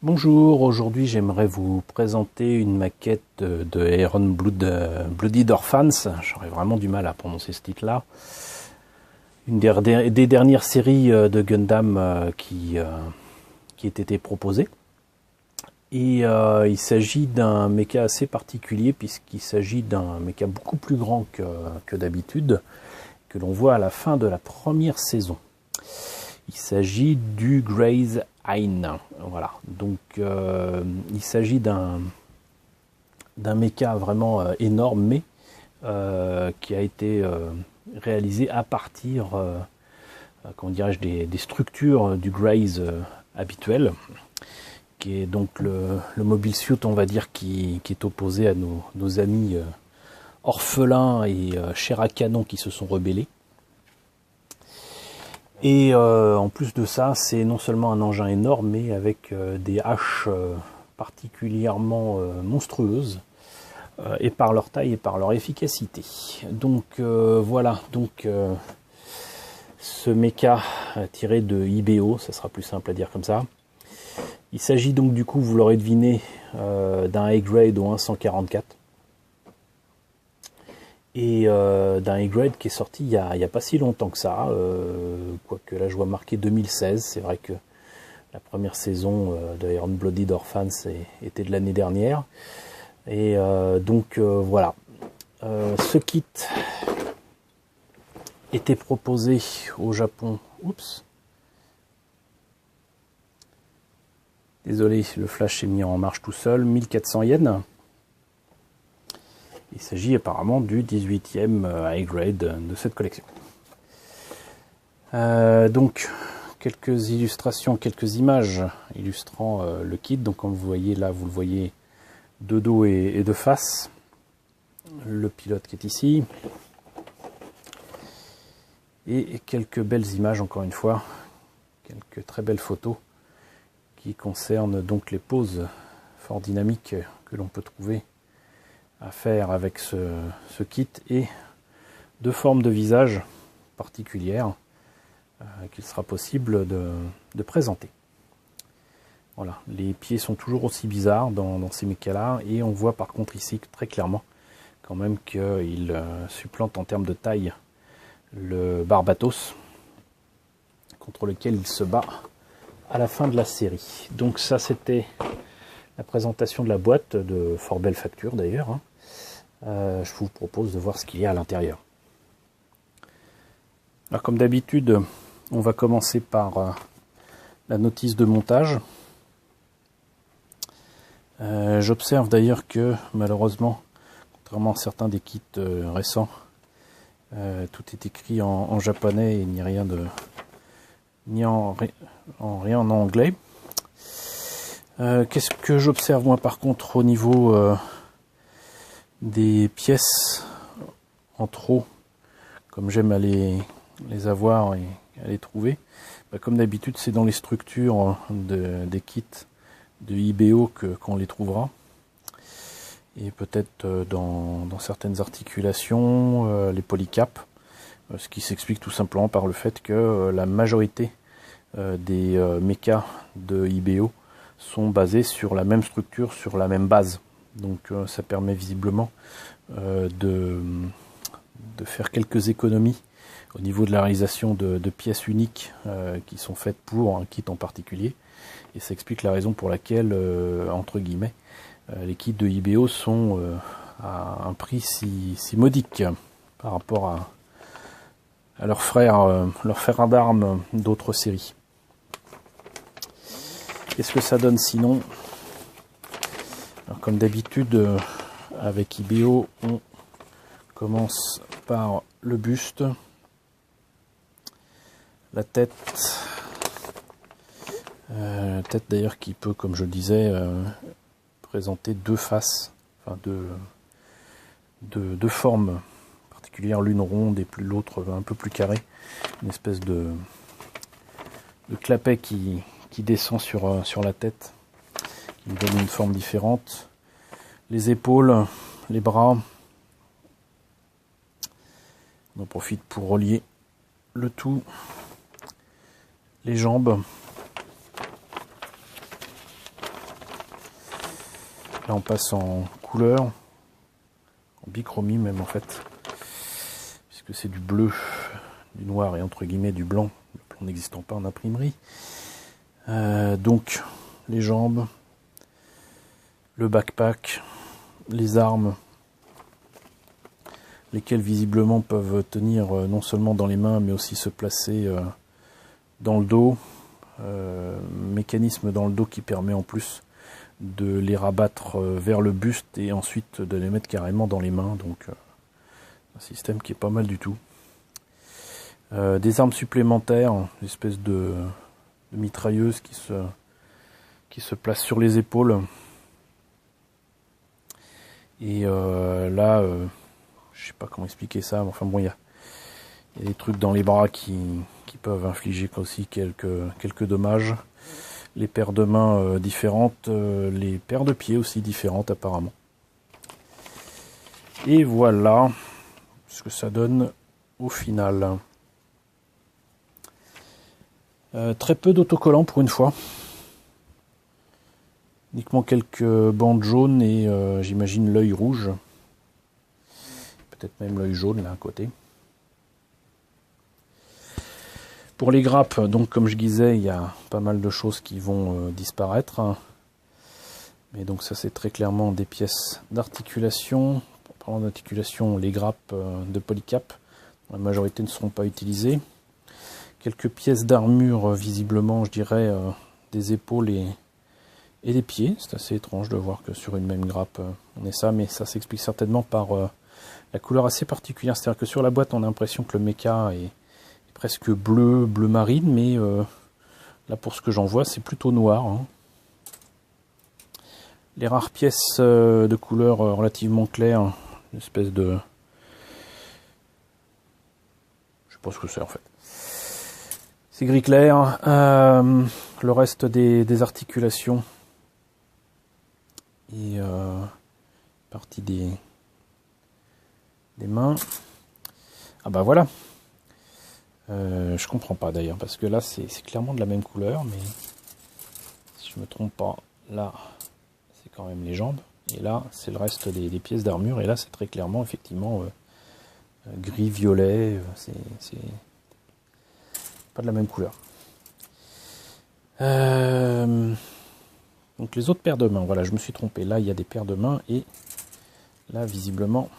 Bonjour, aujourd'hui j'aimerais vous présenter une maquette de Iron Blooded Orphans. J'aurais vraiment du mal à prononcer ce titre-là. Une des dernières séries de Gundam qui ait été proposée. Et il s'agit d'un mecha assez particulier puisqu'il s'agit d'un mecha beaucoup plus grand que d'habitude, que l'on voit à la fin de la première saison. Il s'agit du Greys Ein. Voilà. Donc il s'agit d'un mecha vraiment énorme, mais qui a été réalisé à partir comment dirais-je, des structures du Greys habituel, qui est donc le mobile suit, on va dire, qui est opposé à nos amis orphelins et chair à canon qui se sont rebellés. Et en plus de ça, c'est non seulement un engin énorme, mais avec des haches particulièrement monstrueuses, et par leur taille et par leur efficacité. Donc voilà, donc ce mecha tiré de IBO, ça sera plus simple à dire comme ça. Il s'agit donc du coup, vous l'aurez deviné, d'un A-grade au 144. Et d'un A-grade qui est sorti il y a pas si longtemps que ça, quoique là je vois marqué 2016, c'est vrai que la première saison de Iron Blooded Orphans était de l'année dernière. Et donc voilà, ce kit était proposé au Japon, oups, désolé, le flash s'est mis en marche tout seul, 1400 yens. Il s'agit apparemment du 18e high grade de cette collection. Donc, quelques illustrations, quelques images illustrant le kit. Donc, comme vous voyez là, vous le voyez de dos et de face. Le pilote qui est ici. Et quelques belles images, encore une fois. Quelques très belles photos qui concernent donc les poses fort dynamiques que l'on peut trouver à faire avec ce kit, et deux formes de visage particulières qu'il sera possible de présenter. Voilà, les pieds sont toujours aussi bizarres dans ces mechas-là, et on voit par contre ici très clairement quand même qu'il supplante en termes de taille le Barbatos, contre lequel il se bat à la fin de la série. Donc ça, c'était la présentation de la boîte, de fort belle facture d'ailleurs. Je vous propose de voir ce qu'il y a à l'intérieur. Alors comme d'habitude, on va commencer par la notice de montage. J'observe d'ailleurs que malheureusement, contrairement à certains des kits récents, tout est écrit en japonais et il n'y a rien rien en anglais. Qu'est-ce que j'observe moi par contre au niveau des pièces en trop, comme j'aime à les avoir et à les trouver, comme d'habitude c'est dans les structures des kits de IBO qu'on les trouvera, et peut-être dans certaines articulations, les polycaps, ce qui s'explique tout simplement par le fait que la majorité des mechas de IBO sont basés sur la même structure, sur la même base. Donc ça permet visiblement de faire quelques économies au niveau de la réalisation de pièces uniques qui sont faites pour un kit en particulier. Et ça explique la raison pour laquelle, entre guillemets, les kits de IBO sont à un prix si modique par rapport à leurs frères d'armes d'autres séries. Qu'est-ce que ça donne sinon? Alors, comme d'habitude, avec IBO, on commence par le buste, la tête, tête d'ailleurs qui peut, comme je le disais, présenter deux faces, enfin deux formes particulières, l'une ronde et l'autre un peu plus carrée, une espèce de clapet qui descend sur la tête, qui lui donne une forme différente. Les épaules, les bras, on en profite pour relier le tout, les jambes, Là on passe en couleur, en bichromie même en fait, puisque c'est du bleu, du noir et entre guillemets du blanc, le blanc n'existant pas en imprimerie. Donc les jambes, le backpack, les armes, lesquelles visiblement peuvent tenir non seulement dans les mains mais aussi se placer dans le dos. Mécanisme dans le dos qui permet en plus de les rabattre vers le buste et ensuite de les mettre carrément dans les mains. Donc un système qui est pas mal du tout. Des armes supplémentaires, une espèce de mitrailleuse qui se place sur les épaules. Et là, je sais pas comment expliquer ça, mais enfin bon, il y a des trucs dans les bras qui peuvent infliger aussi quelques dommages. Les paires de mains différentes, les paires de pieds aussi différentes apparemment. Et voilà ce que ça donne au final. Très peu d'autocollants pour une fois. Uniquement quelques bandes jaunes et j'imagine l'œil rouge. Peut-être même l'œil jaune là à côté. Pour les grappes, donc comme je disais, il y a pas mal de choses qui vont disparaître. Mais donc ça c'est très clairement des pièces d'articulation. En parlant d'articulation, les grappes de polycap, la majorité ne seront pas utilisées. Quelques pièces d'armure, visiblement, je dirais, des épaules et des pieds. C'est assez étrange de voir que sur une même grappe, on ait ça, mais ça s'explique certainement par la couleur assez particulière. C'est-à-dire que sur la boîte, on a l'impression que le mecha est presque bleu marine, mais là, pour ce que j'en vois, c'est plutôt noir. Hein. Les rares pièces de couleur relativement claire, une espèce de... Je sais pas ce que c'est en fait. C'est gris clair. Le reste des articulations et partie des mains. Ah bah voilà. Je comprends pas d'ailleurs, parce que là c'est clairement de la même couleur, mais si je me trompe pas, là c'est quand même les jambes, et là c'est le reste des pièces d'armure, et là c'est très clairement effectivement gris-violet, c'est pas de la même couleur. Donc les autres paires de mains, voilà, je me suis trompé, là il y a des paires de mains, et là visiblement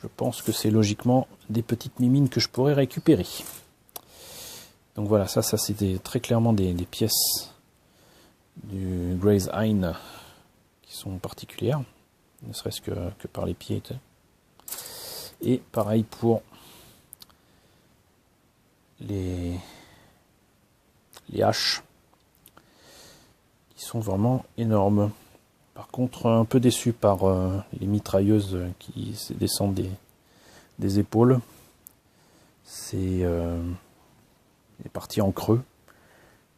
je pense que c'est logiquement des petites mimines que je pourrais récupérer. Donc voilà, ça c'était très clairement des pièces du Grey's Hine qui sont particulières, ne serait-ce que par les pieds. Et pareil pour les haches, qui sont vraiment énormes. Par contre, un peu déçu par les mitrailleuses qui descendent des épaules. C'est parti en creux.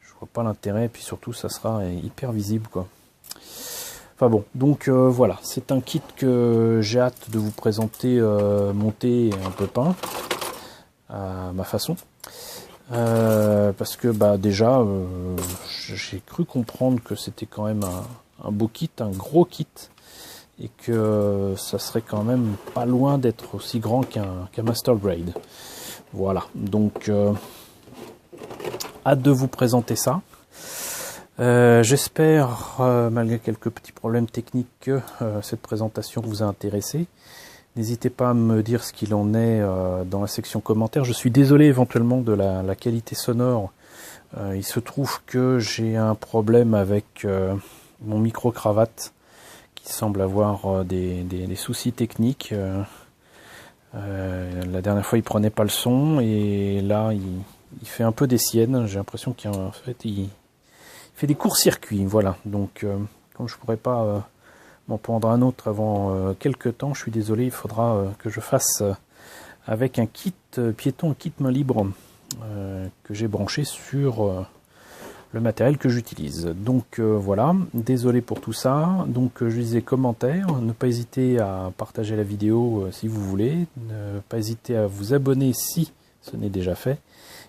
Je vois pas l'intérêt, et puis surtout ça sera hyper visible quoi. Enfin bon, donc voilà, c'est un kit que j'ai hâte de vous présenter monté et un peu peint à ma façon. Parce que bah déjà j'ai cru comprendre que c'était quand même un beau kit, un gros kit, et que ça serait quand même pas loin d'être aussi grand qu'un Master Grade. Voilà, donc hâte de vous présenter ça. J'espère, malgré quelques petits problèmes techniques, que cette présentation vous a intéressé. N'hésitez pas à me dire ce qu'il en est dans la section commentaires. Je suis désolé éventuellement de la qualité sonore. Il se trouve que j'ai un problème avec mon micro-cravate qui semble avoir des soucis techniques. La dernière fois il prenait pas le son, et là il fait un peu des siennes. J'ai l'impression qu'en fait il fait des courts-circuits. Voilà, donc comme je pourrais pas m'en prendre un autre avant quelques temps, je suis désolé, il faudra que je fasse avec un kit piéton, un kit main libre que j'ai branché sur le matériel que j'utilise. Donc voilà, désolé pour tout ça. Donc je disais commentaires, ne pas hésiter à partager la vidéo si vous voulez, ne pas hésiter à vous abonner si ce n'est déjà fait.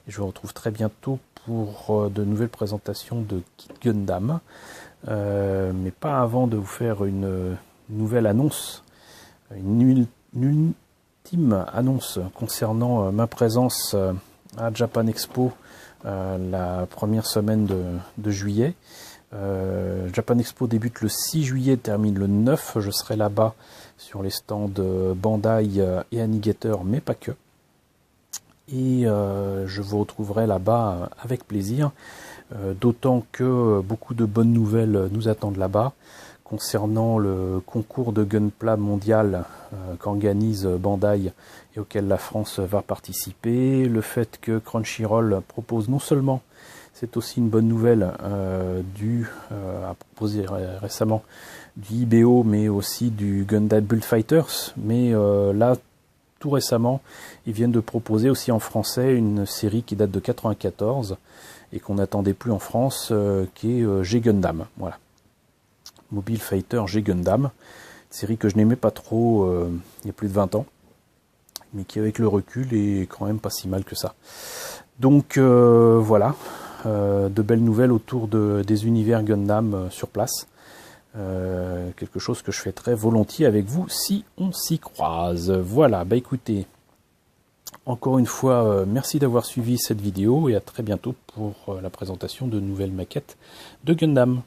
Et je vous retrouve très bientôt pour de nouvelles présentations de kit Gundam. mais pas avant de vous faire une nouvelle annonce, une ultime annonce concernant ma présence à Japan Expo la première semaine de juillet. Japan Expo débute le 6 juillet, termine le 9. Je serai là-bas sur les stands Bandai et Anigator, mais pas que. Et je vous retrouverai là-bas avec plaisir, d'autant que beaucoup de bonnes nouvelles nous attendent là-bas concernant le concours de Gunpla mondial qu'organise Bandai et auquel la France va participer, le fait que Crunchyroll propose non seulement, c'est aussi une bonne nouvelle, a proposé récemment du IBO, mais aussi du Gundam Build Fighters, mais là, tout récemment, ils viennent de proposer aussi en français une série qui date de 94 et qu'on n'attendait plus en France, qui est G-Gundam. Voilà. Mobile Fighter G-Gundam, une série que je n'aimais pas trop il y a plus de 20 ans, mais qui avec le recul est quand même pas si mal que ça. Donc voilà, de belles nouvelles autour des univers Gundam sur place. Quelque chose que je fais très volontiers avec vous si on s'y croise. Voilà, bah écoutez, encore une fois, merci d'avoir suivi cette vidéo et à très bientôt pour la présentation de nouvelles maquettes de Gundam.